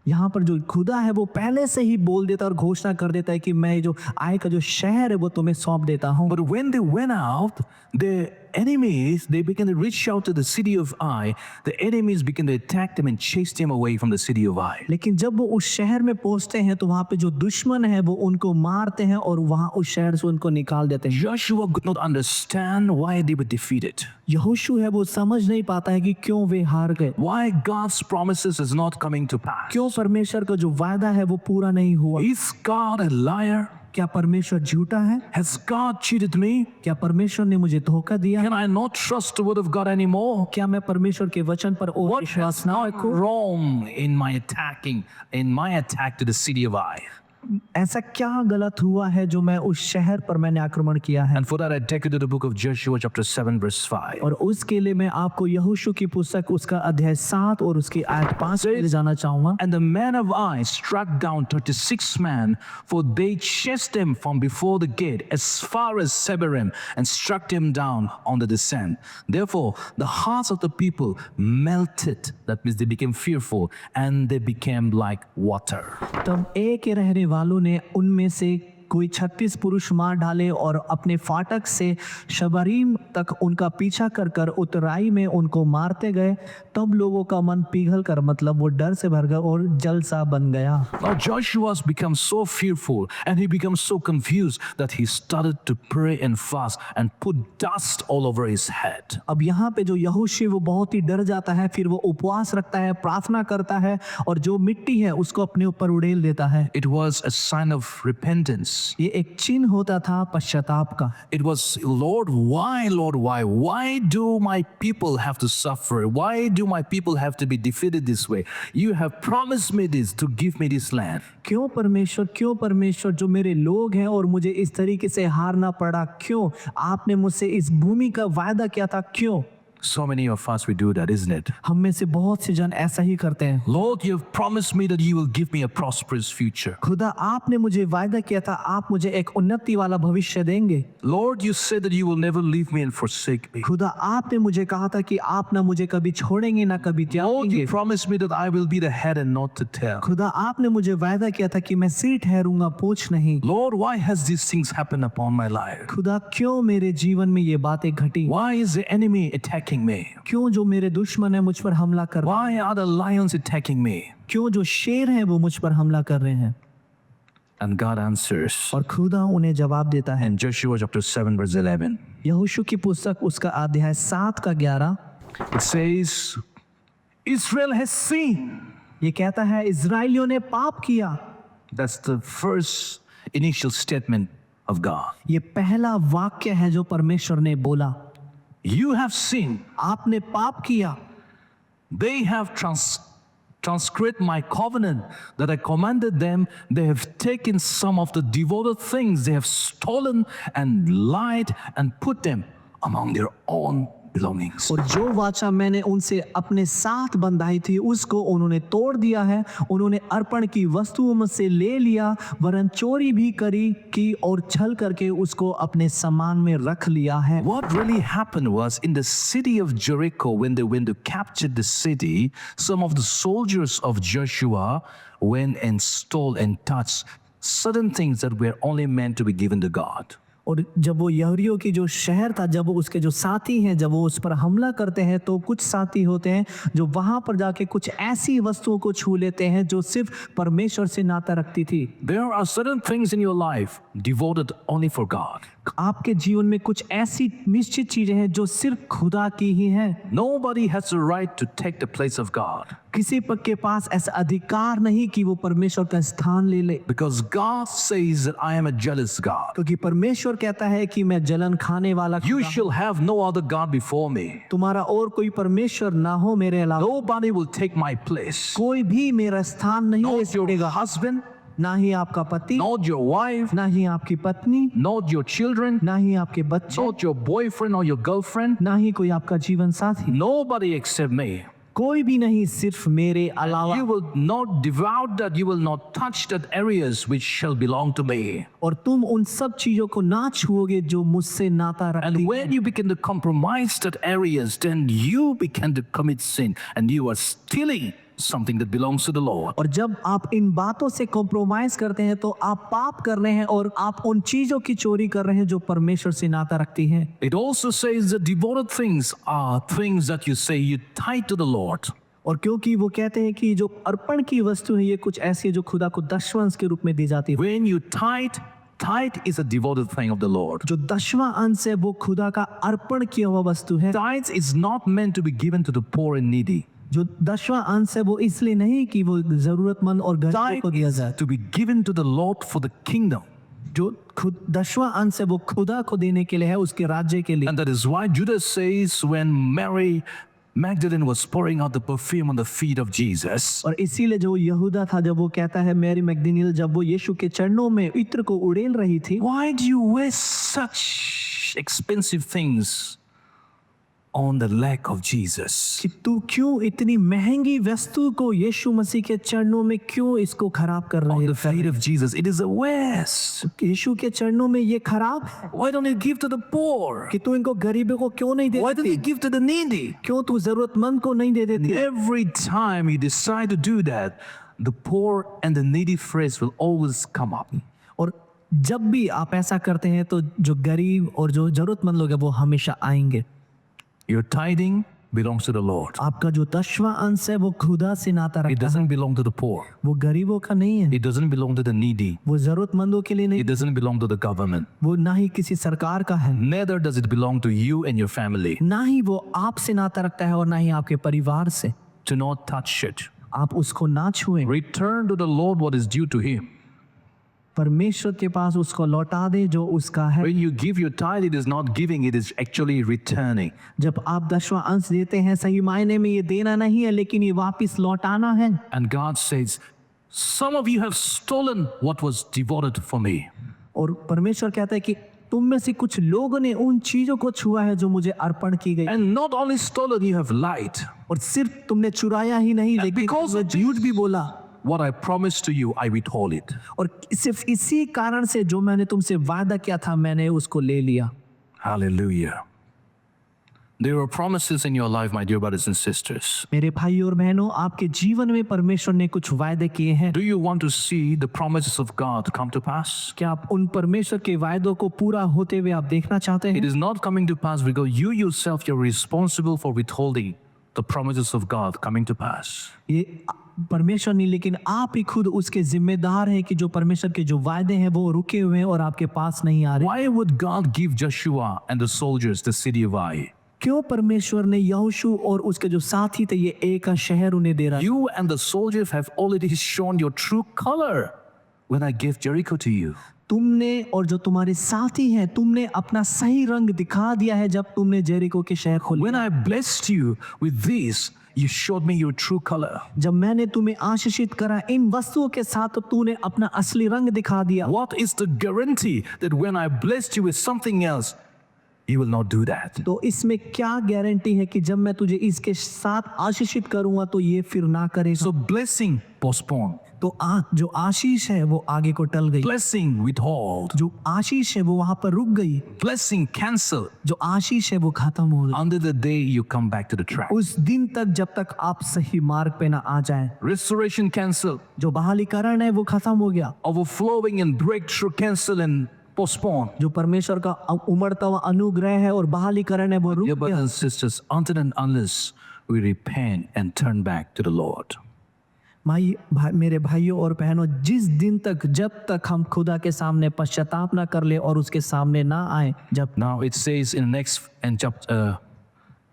यहाँ पर जो खुदा है वो पहले से ही बोल देता और घोषणा कर देता है कि मैं जो आय का जो शहर है वो तुम्हें सौंप देता हूँ।
But when they went out, the enemies, they began to reach out to the city of Ai. The enemies began to attack them and chase them away from the city of Ai.
लेकिन जब वो उस शहर में पहुंचते हैं तो वहाँ पे जो दुश्मन है वो उनको मारते हैं और वहाँ उस शहर से उनको निकाल देते हैं।
Joshua could not understand why they were defeated.
यहोशू है वो समझ नहीं पाता है कि क्यों वे हार गए,
Why God's promises is not coming to pass.
क्यों परमेश्वर का जो वायदा है वो पूरा नहीं हुआ।
Is God a liar?
क्या परमेश्वर झूठा है?
Has God cheated me?
क्या परमेश्वर ने मुझे धोखा दिया?
Can I not trust the word of God anymore?
क्या मैं परमेश्वर के वचन पर और
What
विश्वास
has
ना
gone
रखूं?
wrong in my attack to the city of Ai?
ऐसा क्या गलत हुआ है जो मैं उस शहर पर मैंने आक्रमण किया है?
And for that, I take you to the book of Joshua, chapter 7, verse 5.
और उसके लिए मैं आपको यहोशू की पुस्तक उसका अध्याय 7 और उसकी आयत 5 में ले जाना चाहूंगा।
And the men of Ai struck down 36 men, for they chased them from before the gate as far as Sebarim, and struck them down on the descent. Therefore, the hearts of the people melted. That means they became fearful, and they became like water.
तब एक के रहने वालों ने उनमें से कोई 36 पुरुष मार डाले और अपने फाटक से शबरीम तक उनका पीछा कर कर उतराई में उनको मारते गए। तब लोगों का मन पिघल कर मतलब वो डर से भर गया और जल सा बन गया।
Now Joshua's become so fearful and he becomes so confused that he started to pray and fast and put dust all over his head.
अब यहाँ पे जो यहोशू वो बहुत ही डर जाता है, फिर वो उपवास रखता है, प्रार्थना करता है और जो मिट्टी है उसको अपने ऊपर उड़ेल देता है।
It was a sign of repentance.
ये एक चिन्ह होता था पश्चाताप का।
It was, Lord, why? Why do my people have to suffer? Why do my people have to be defeated this way? You have promised me this to give me this land.
क्यों परमेश्वर जो मेरे लोग हैं और मुझे इस तरीके से हारना पड़ा, क्यों आपने मुझसे इस भूमि का वायदा किया था, क्यों?
So many of us, we do that, isn't it?
हम में से बहुत से जन ऐसा ही करते हैं।
Lord, you have promised me that you will give me a prosperous future.
खुदा आपने मुझे वायदा किया था आप मुझे एक उन्नति वाला भविष्य देंगे।
Lord, you said that you will never leave me and forsake me.
खुदा आपने मुझे कहा था कि आप ना मुझे कभी छोड़ेंगे ना कभी
Lord,
त्यागेंगे।
you promised me that I will be the head and not the tail.
खुदा आपने मुझे वायदा किया था कि मैं सिर ठहरूंगा पूंछ नहीं।
Lord, why has these things happened upon my life?
खुदा क्यों मेरे जीवन में ये बातें घटी?
Why is the enemy attacking me?
क्यों जो मेरे दुश्मन है मुझ पर हमला कर रहे हैं?
Why are the lions attacking me?
क्यों जो शेर हैं वो मुझ पर हमला कर रहे हैं?
And God answers.
और खुदा उन्हें जवाब देता है।
In Joshua chapter 7 verse 11,
यहोशू की पुस्तक उसका अध्याय 7 का 11
it says, Israel has sinned.
ये कहता है इजराइलियों ने पाप किया।
That's the first initial statement of God.
ये पहला वाक्य है जो परमेश्वर ने बोला।
You have sinned.
आपने पाप किया।
They have transgressed my covenant that I commanded them. They have taken some of the devoted things. They have stolen and lied and put them among their own belongings.
और जो वाचा मैंने उनसे अपने साथ बंधाई थी उसको उन्होंने तोड़ दिया है। उन्होंने अर्पण की वस्तुओं में से ले लिया, वरन चोरी भी की और छल करके उसको अपने सामान में रख लिया है।
What really happened was in the city of Jericho, when they went to capture the city, some of the soldiers of Joshua went and stole and touched certain things that were only meant to be given to God.
और जब वो यहूदियों की जो शहर था, जब वो उसके जो साथी हैं जब वो उस पर हमला करते हैं तो कुछ साथी होते हैं जो वहां पर जाके कुछ ऐसी वस्तुओं को छू लेते हैं जो सिर्फ परमेश्वर से नाता रखती थी।
There are certain things in your life devoted only for God.
आपके जीवन में कुछ ऐसी निश्चित चीजें हैं जो सिर्फ खुदा की ही हैं।
Nobody has the right to take the place of God.
किसी पग के पास ऐसा अधिकार नहीं कि वो परमेश्वर का स्थान ले ले,
Because God says that I am a jealous God.
क्योंकि परमेश्वर कहता है कि मैं जलन खाने वाला
You
खुदा
shall have no other God before me.
हूं। तुम्हारा और कोई परमेश्वर ना हो मेरे अलावा।
Nobody will take my place.
कोई भी मेरा स्थान नहीं ले
Not your
सकेगा,
husband,
ना ही आपका पति,
not your wife,
ना ही आपकी पत्नी,
not your children,
ना ही आपके बच्चे,
not your boyfriend or your girlfriend.
ना ही कोई आपका जीवन साथी,
Nobody except me.
कोई भी नहीं सिर्फ मेरे अलावा।
You will not devour that, you will not touch that areas which shall belong to me.
और तुम उन सब चीजों को ना छुओगे जो मुझसे नाता रखती
And
हैं।
when you begin to compromise that areas, then you begin to commit sin and you are stealing something that belongs to the Lord.
और जब आप इन बातों से कॉम्प्रोमाइज करते हैं तो आप पाप कर रहे हैं और आप उन चीजों की चोरी कर रहे हैं जो परमेश्वर से नाता रखती हैं।
It also says that devoted things are things that you say you tie to the Lord.
और क्योंकि वो कहते हैं कि जो अर्पण की वस्तु है ये कुछ ऐसी है जो खुदा को दशवंश के रूप में दी जाती है।
When you tithe is a devoted thing of the Lord.
जो दशवां अंश है वो खुदा का अर्पण किया हुआ वस्तु है।
Tithes is not meant to be given to the poor and needy.
जो दशवां अंश है वो इसलिए नहीं कि वो जरूरतमंद और गरीबों
Tithe
को दिया
is
जाए।
to be given to the Lord for the kingdom.
जो खुद दशवां अंश है वो खुदा को देने के लिए है, उसके राज्य के लिए।
And that is why Judas says when Magdalene was pouring out the perfume on the feet of Jesus.
और इसीलिए जो यहूदा था जब वो कहता है मैरी मैगदलीनी जब वो यीशु के चरणों में इत्र को उड़ेल रही थी,
Why do you waste such expensive things on the leg of Jesus?
कि तू क्यों इतनी महंगी वस्तु को यीशु मसीह के चरणों में क्यों इसको खराब कर
On
रहे
the feet of Jesus. It is a waste.
यीशु के चरणों में ये खराब है
Why don't you give to the poor?
कि तू इनको गरीबों को क्यों नहीं
Why don't
देती,
you give to the needy?
क्यों तू जरूरतमंद को नहीं दे देती।
Every time you decide to do that, the poor and the needy phrase will always come up.
और जब भी आप ऐसा करते हैं तो जो गरीब और जो जरूरतमंद लोग हैं वो हमेशा आएंगे।
Your tithing belongs to the Lord.
आपका जो 10वां अंश है वो खुदा से नाता
It
रखता है,
doesn't belong to the poor.
वो गरीबों का नहीं है,
It doesn't belong to the needy.
वो जरूरतमंदों के लिए नहीं,
It doesn't belong to the government.
वो ना ही किसी सरकार का है,
Neither does it belong to you and your family.
ना ही वो आपसे नाता रखता है और ना ही आपके परिवार से।
Do not touch it.
आप उसको ना छुएं,
Return to the Lord what is due to Him.
परमेश्वर के पास उसको लौटा दे जो उसका है।
When you give your tithe, it is not giving, it is actually returning.
जब आप 10वां अंश देते हैं सही मायने में ये देना नहीं है लेकिन ये वापस लौटाना है।
And God says, some of you have stolen what was devoted for me.
और परमेश्वर कहता है कि तुम में से कुछ लोगों ने उन चीजों को छुआ है जो मुझे अर्पण की गई,
And not only stolen, you have lied.
और सिर्फ तुमने चुराया ही नहीं
And
लेकिन
because
तुमने
of
झूठ भी बोला।
What I promised to you, I withhold it.
और सिर्फ इसी कारण से जो मैंने तुमसे वादा किया था मैंने उसको ले लिया।
Hallelujah. There are promises in your life, my dear brothers and sisters.
मेरे भाई और बहनों, आपके जीवन में परमेश्वर ने कुछ वायदे किए हैं।
Do you want to see the promises of God come to pass?
क्या आप उन परमेश्वर के वायदों को पूरा होते हुए आप देखना चाहते
It
हैं?
is not coming to pass because you yourself, you're responsible for withholding the promises of God coming to pass.
ये परमेश्वर नहीं लेकिन आप ही खुद उसके जिम्मेदार हैं कि जो परमेश्वर के जो वायदे हैं वो रुके हुए हैं और आपके पास नहीं आ रहे।
Why would God give Joshua and the soldiers the city of Ai?
क्यों परमेश्वर ने यहोशू और उसके जो साथी थे ये एक का शहर उन्हें दे रहा है?
You and the soldiers have already shown your true color when I gave Jericho to you.
तुमने और जो तुम्हारे साथी हैं तुमने अपना सही रंग दिखा दिया है जब तुमने जेरिको के शहर खोले।
When I blessed you with this, you showed me your true color.
जब मैंने तुम्हें आशीषित करा इन वस्तुओं के साथ तो तूने अपना असली रंग दिखा दिया।
What is the guarantee that when I blessed you with something else, you will not do that?
तो इसमें क्या गारंटी है कि जब मैं तुझे इसके साथ आशीषित करूंगा तो ये फिर ना करेगा?
So blessing postponed,
तो जो आशीष है वो आगे को टल गई,
blessing withhold,
जो आशीष है वो वहां पर रुक गई,
blessing cancel
जो आशीष है वो खत्म हो गई
until the day you come back to the track.
उस दिन तक जब तक आप सही मार्ग पे ना आ जाएं।
Restoration cancel,
जो बहालीकरण है वो खत्म हो गया,
overflowing and breakthrough cancel and postpone.
जो परमेश्वर का उमड़ता हुआ अनुग्रह है और बहालीकरण है वो रुक
Dear
गया।
brothers and sisters, until and unless we repent and turn back to the Lord.
मेरे भाइयों और बहनों, जिस दिन तक जब तक हम खुदा के सामने पश्चाताप ना कर ले और उसके सामने ना आए, जब
Now it says in the next and chapter,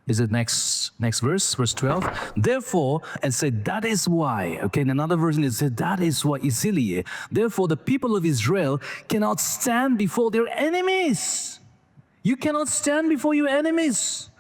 is it next verse 12? Therefore, and said that is why. Okay, in another version it said that is why Isilie. Therefore, the people of Israel cannot stand before their enemies. You cannot stand before your enemies.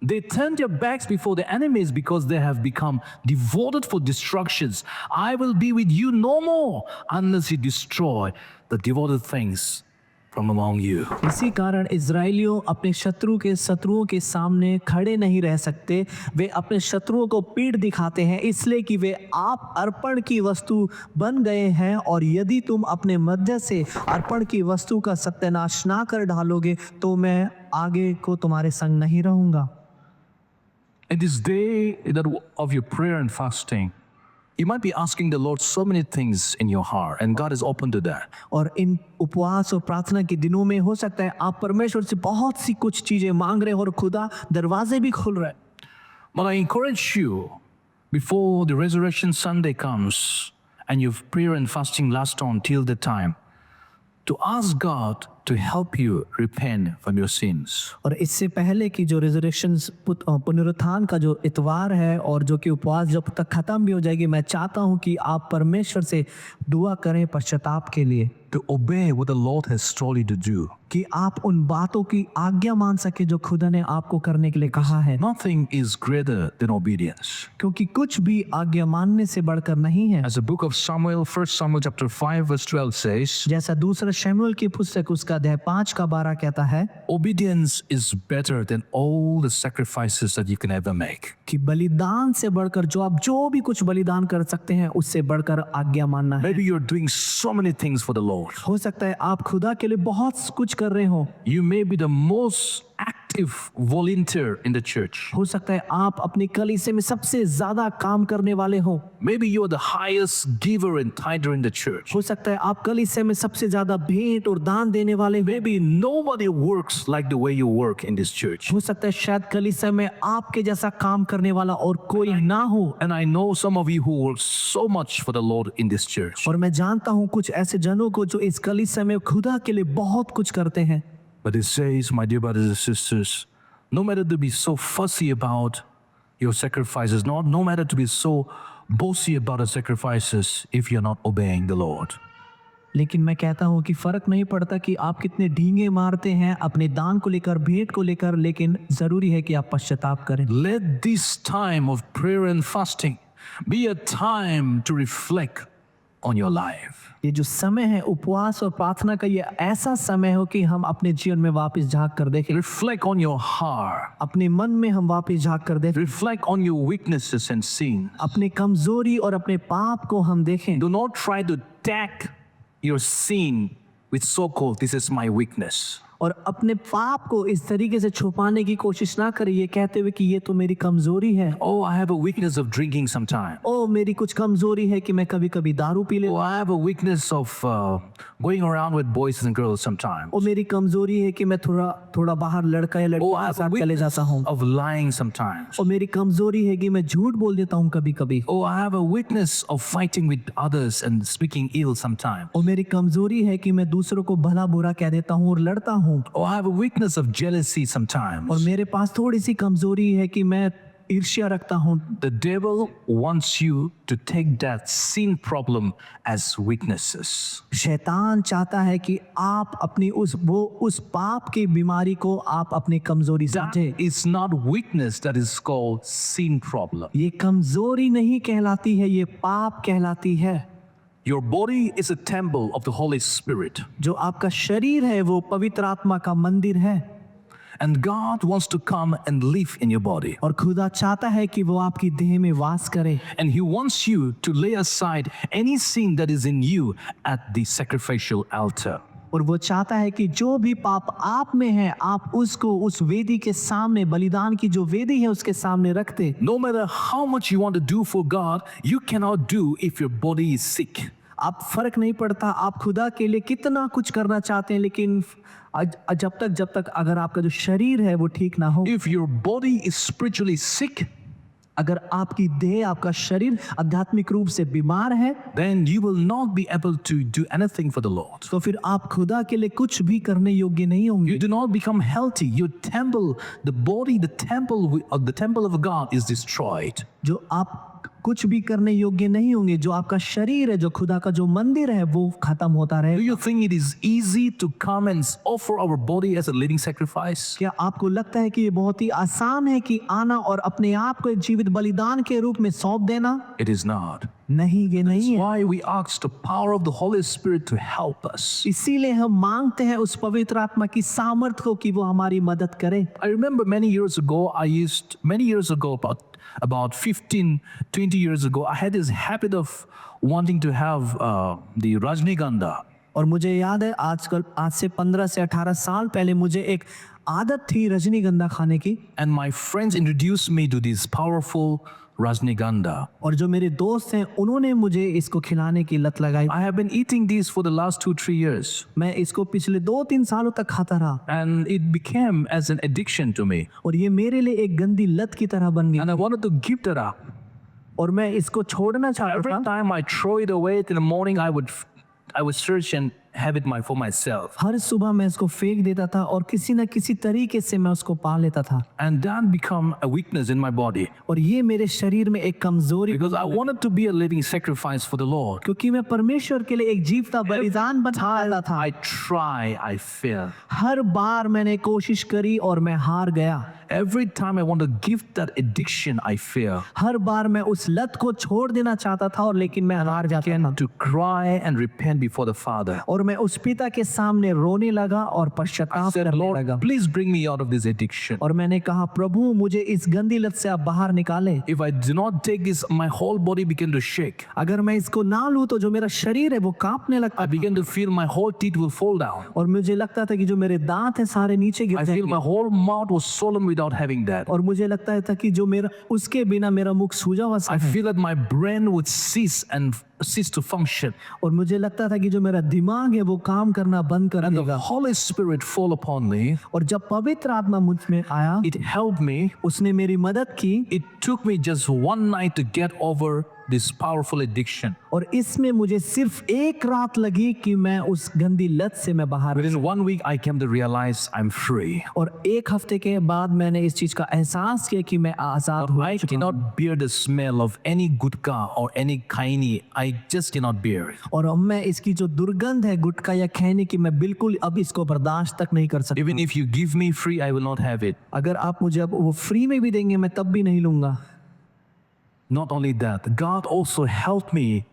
They turned their backs before the enemies because they have become devoted for destructions. I will be with you no more unless you destroy the devoted things from among you.
इसी कारण इजराइलियों अपने शत्रुओं के सामने खड़े नहीं रह सकते। वे अपने शत्रुओं को पीठ दिखाते हैं इसलिए कि वे आप अर्पण की वस्तु बन गए हैं, और यदि तुम अपने मध्य से अर्पण की वस्तु का सत्यानाश ना कर डालोगे तो मैं आगे को तुम्हारे संग नहीं रहूंगा।
In this day of your prayer and fasting, you might be asking the Lord so many things in your heart, and God is open to that.
और इन उपवास और प्रार्थना के दिनों में हो सकता है आप परमेश्वर से बहुत सी कुछ चीजें मांग रहे हो और खुदा दरवाजे भी खुल रहे हैं।
But I encourage you, before the resurrection Sunday comes and your prayer and fasting last on till the time, to ask God to help you repent from your sins.
और इससे पहले कि जो रिजरेक्शन पुनरुत्थान का जो इतवार है और जो कि उपवास जब तक खत्म भी हो जाएगी, मैं चाहता हूं कि आप परमेश्वर से दुआ करें पश्चाताप के लिए,
To obey what the Lord has told you to do.
कि आप उन बातों की आज्ञा मान सके जो खुदा ने आपको करने के लिए कहा है,
Nothing is greater than obedience.
क्योंकि कुछ भी आज्ञा मानने से बढ़कर नहीं है।
As the book of Samuel, 1 Samuel chapter 5 verse 12 says,
जैसा दूसरा शमूएल की पुस्तक उसका अध्याय 5 का 12 कहता है
obedience is better than all the sacrifices that you can ever make.
कि बलिदान से बढ़कर जो भी कुछ बलिदान कर सकते हैं उससे बढ़कर आज्ञा मानना है।
Maybe you're doing so many things for the Lord.
हो सकता है आप खुदा के लिए बहुत कुछ कर रहे हो,
You may be the most active volunteer in the church.
हो सकता है आप अपनी कलीसिया में सबसे ज्यादा काम करने वाले हो,
Maybe you are the highest giver and tither in the church.
हो सकता है आप कलीसिया में सबसे ज्यादा भेंट और दान देने वाले हो,
Maybe nobody works like the way you work in this church.
हो सकता है शायद कलीसिया में आपके जैसा काम करने वाला और कोई ना हो।
And I know some of you who work so much for the Lord in this church.
और मैं जानता हूँ कुछ ऐसे जनों को जो इस कलीसिया में खुदा के लिए बहुत कुछ करते हैं,
But it says, my dear brothers and sisters, no matter to be so fussy about your sacrifices, no matter to be so bossy about the sacrifices if you're not obeying the Lord.
लेकिन मैं कहता हूँ कि फर्क नहीं पड़ता कि आप कितने ढींगे मारते हैं अपने दान को लेकर, भेंट को लेकर, लेकिन जरूरी है कि आप पश्चाताप करें।
Let this time of prayer and fasting be a time to reflect on your life.
ये जो समय है उपवास और प्रार्थना का, ये ऐसा समय हो कि हम अपने जीवन में वापस झांक कर देखें,
Reflect on your heart.
अपने मन में हम वापस झांक कर देखें,
Reflect on your weaknesses and sins.
अपने कमजोरी और अपने पाप को हम देखें।
Do not try to tag your sin with so-called, this is my weakness.
और अपने पाप को इस तरीके से छुपाने की कोशिश ना करें, ये कहते हुए कि ये तो मेरी कमजोरी है।
Oh, I have a weakness of drinking sometimes.
ओ मेरी कुछ कमजोरी है कि मैं कभी कभी दारू पी ले।
Oh, I have a weakness of going around with boys and girls sometimes.
ओ मेरी कमजोरी है कि मैं थोड़ा बाहर लड़का या लड़की
Oh, I
के
have a
साथ चले
weakness
जाता हूँ।
of lying sometimes.
ओ मेरी कमजोरी है कि मैं झूठ बोल देता हूँ कभी कभी।
Oh, I have a weakness of fighting with others and speaking ill sometimes.
ओ मेरी कमजोरी है कि मैं दूसरों को भला बुरा कह देता हूँ और लड़ता हूँ।
Oh, I have a weakness of jealousy sometimes.
और मेरे पास थोड़ी सी कमजोरी है कि मैं ईर्ष्या रखता हूँ।
The devil wants you to take that sin problem as weaknesses.
शैतान चाहता है कि आप अपनी उस पाप की बीमारी को आप अपनी कमजोरी
That
समझे।
is not weakness, that is called sin problem.
ये कमजोरी नहीं कहलाती है, ये पाप कहलाती है।
Your body is a temple of the Holy Spirit.
जो आपका शरीर है वो पवित्र आत्मा का मंदिर है,
And God wants to come and live in your body.
और खुदा चाहता है कि वो आपकी देह में वास करे,
And He wants you to lay aside any sin that is in you at the sacrificial altar.
और वो चाहता है कि जो भी पाप आप में है आप उसको उस वेदी के सामने, बलिदान की जो वेदी है उसके सामने रख दे।
No matter how much you want to do for God, you cannot do if your body is sick.
आप फर्क नहीं पड़ता आप खुदा के लिए कितना कुछ करना चाहते हैं, लेकिन जब तक अगर आपका जो शरीर है वो ठीक ना हो,
If your body is spiritually sick,
अगर आपकी देह, आपका शरीर आध्यात्मिक रूप से बीमार है,
then you will not be able to do anything for the Lord.
तो फिर आप खुदा के लिए कुछ भी करने योग्य नहीं होंगे।
You do not become healthy. Your temple, the body, the temple of God is destroyed.
जो आप कुछ भी करने योग्य नहीं होंगे, जो आपका शरीर है, जो खुदा का जो मंदिर है वो खत्म होता
Do
रहे।
you think it is easy to come and offer our body as a living sacrifice?
क्या आपको लगता है कि ये बहुत ही आसान है कि आना और अपने आप को एक जीवित बलिदान के रूप में सौंप देना?
It is not.
नहीं, ये नहीं है।
Why we ask the power of the Holy Spirit to help us.
इसीलिए हम मांगते हैं उस पवित्र आत्मा की सामर्थ को कि वो हमारी मदद करे।
I remember many years ago, about 15-20 years ago, I had this habit of wanting to have the Rajnigandha.
और मुझे याद है आज से 15 से 18 साल पहले मुझे एक आदत थी रजनीगंधा खाने की,
And my friends introduced me to this powerful Rajnigandha.
और जो मेरे दोस्त हैं उन्होंने मुझे इसको खिलाने की लत लगाई।
I have been eating these for the last 2-3 years.
मैं इसको पिछले 2-3 सालों तक खाता रहा
And it became as an addiction to me.
और ये मेरे लिए एक गंदी लत की तरह बन गई
And I wanted to give that up.
और मैं इसको छोड़ना चाहता
Every
था।
time I throw it away in the morning, I would search have it for myself.
हर सुबह मैं इसको फेंक देता था और किसी न किसी तरीके से मैं उसको पा लेता था
And that become a weakness in my body
और ये मेरे शरीर में एक कमजोरी
because I wanted to be a living sacrifice for the Lord.
क्योंकि मैं परमेश्वर के लिए एक जीवता बलिदान बना रहा था।
I try, I fail.
हर बार मैंने कोशिश करी और मैं हार गया।
Every time I want to give that addiction, I fail.
हर बार मैं उस लत को छोड़ देना चाहता था और लेकिन मैं हार जाता था
To cry and repent before the Father.
और मैं उस पिता के सामने रोने लगा और
I
पश्चाताप
said,
करने
Lord,
लगा
please bring me out of this addiction.
और मैंने कहा प्रभु मुझे इस गंदी लत से आप बाहर निकाले।
If I do not take this, my whole body began to shake.
अगर मैं इसको ना लूं तो जो मेरा शरीर है वो कांपने लगता
I began to feel my whole teeth will fall down.
और मुझे लगता था कि जो मेरे दांत है सारे नीचे गिर
I feel
जाएंगे
my whole mouth was swollen without having that.
और मुझे लगता था कि जो मेरा उसके बिना मेरा मुख सूजा हुआ सा
I
है
feel that my brain would cease to function.
और मुझे लगता था कि जो मेरा दिमाग है वो काम करना बंद कर
And the
देगा
Holy Spirit fall upon me.
और जब पवित्र आत्मा मुझ में आया
It helped me.
उसने मेरी मदद की
It took me just one night to get over this powerful addiction.
और इसमें मुझे सिर्फ एक रात लगी कि मैं उस गंदी लत से मैं बाहर
Within 1 week, I came to realize I'm free.
और एक हफ्ते के बाद मैंने इस चीज का एहसास किया कि मैं आजाद हो
I
चुका हूं।
cannot bear the smell of any gutka or any kaini. I just cannot bear it.
और अब मैं इसकी जो दुर्गंध है गुटखा या खैनी की मैं बिल्कुल अब इसको बर्दाश्त तक नहीं कर सकता।
Even if you give me free, I will not have it.
अगर आप मुझे अब वो फ्री में भी देंगे मैं तब भी नहीं लूंगा।
Not only that, God also helped me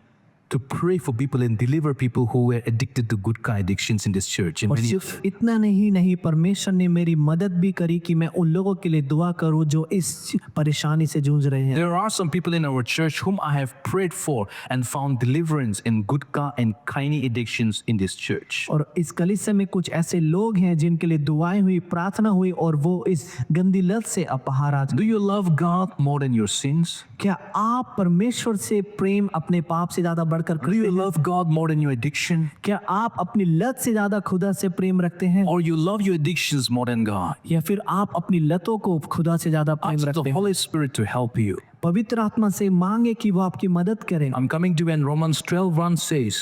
to pray for people and deliver people who were addicted to gutka addictions in this church. And
और
many-
सिर्फ इतना नहीं परमेश्वर ने मेरी मदद भी करी कि मैं उन लोगों के लिए दुआ करूं जो इस परेशानी से जूझ रहे हैं।
There are some people in our church whom I have prayed for and found deliverance in gutka and kaini addictions in this church.
और इस कलीसिया में कुछ ऐसे लोग हैं जिनके लिए दुआएं हुई प्रार्थना हुई और वो इस गंदी लत से अब बाहर आ
Do you love God more than your sins?
क्या आप परमेश्वर से प्रेम अपने पाप से ज्यादा बढ़कर
Do
करते
you
हैं?
love God more than your addiction?
क्या आप अपनी लत से ज्यादा खुदा से प्रेम रखते हैं
Or you love your addictions more than God?
या फिर आप अपनी लतों को खुदा से ज्यादा प्रेम
Ask
रखते
the
हैं?
Holy Spirit to help you.
पवित्र आत्मा से मांगे कि वो आपकी मदद करे।
I'm coming to you and Romans 12:1 says,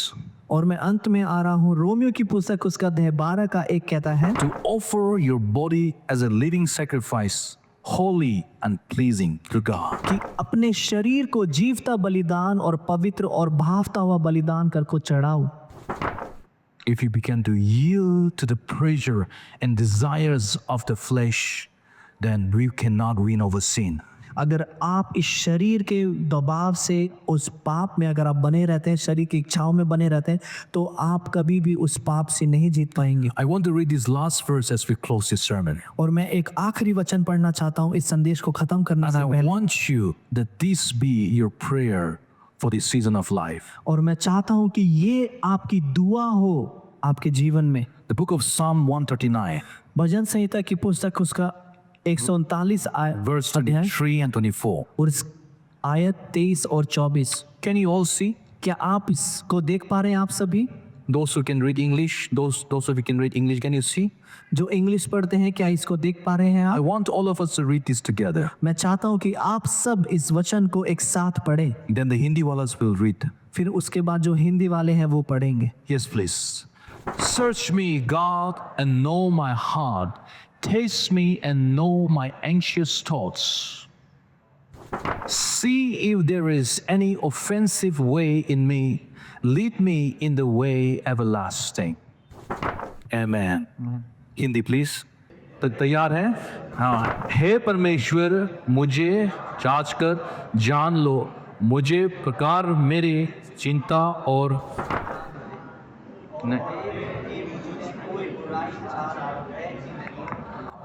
और मैं अंत में आ रहा हूँ रोमियो की पुस्तक उसका अध्याय 12 का 1 कहता है
to offer your body as a living sacrifice, holy and pleasing to God.
कि अपने शरीर को जीवता बलिदान और पवित्र और भावता हुआ बलिदान कर को चढ़ाओ।
If you begin to yield to the pressure and desires of the flesh, then we cannot win over sin.
अगर आप इस शरीर के दबाव से उस पाप में अगर आप बने रहते हैं शरीर की इच्छाओं में बने रहते हैं तो आप कभी भी उस पाप से नहीं जीत पाएंगे।
I want to read this last verse as we close this sermon.
और मैं एक आखिरी वचन पढ़ना चाहता हूँ इस संदेश को खत्म करने
And
से
I
पहले
want you that this be your prayer for this season of life.
और मैं चाहता हूँ कि ये आपकी दुआ हो आपके जीवन में।
The book of Psalm 139,
भजन संहिता की पुस्तक उसका 139
verse
अध्याय
23 and 24.
और इस आयत 23 और 24।
Can you all see?
क्या आप इसको देख पा रहे हैं आप सभी?
Those who can read English, those of you can read English, can you see?
जो इंग्लिश पढ़ते हैं क्या इसको देख पा रहे हैं
I
आप?
want all of us to read this together.
मैं चाहता हूँ कि आप सब इस वचन को एक साथ पढ़ें।
Then the Hindi wallahs will read.
फिर उसके बाद जो हिंदी वाले हैं वो पढ़ेंगे।
Yes, please. Search me, God, and know my heart. Taste me and know my anxious thoughts. See if there is any offensive way in me. Lead me in the way everlasting. Amen. Hindi please. तो तैयार है? हाँ। हे परमेश्वर, मुझे जांच कर जान लो, मुझे प्रकार मेरी चिंता और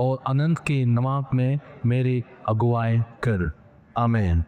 और अनंत के नमक में मेरी अगुवाई कर। आमीन।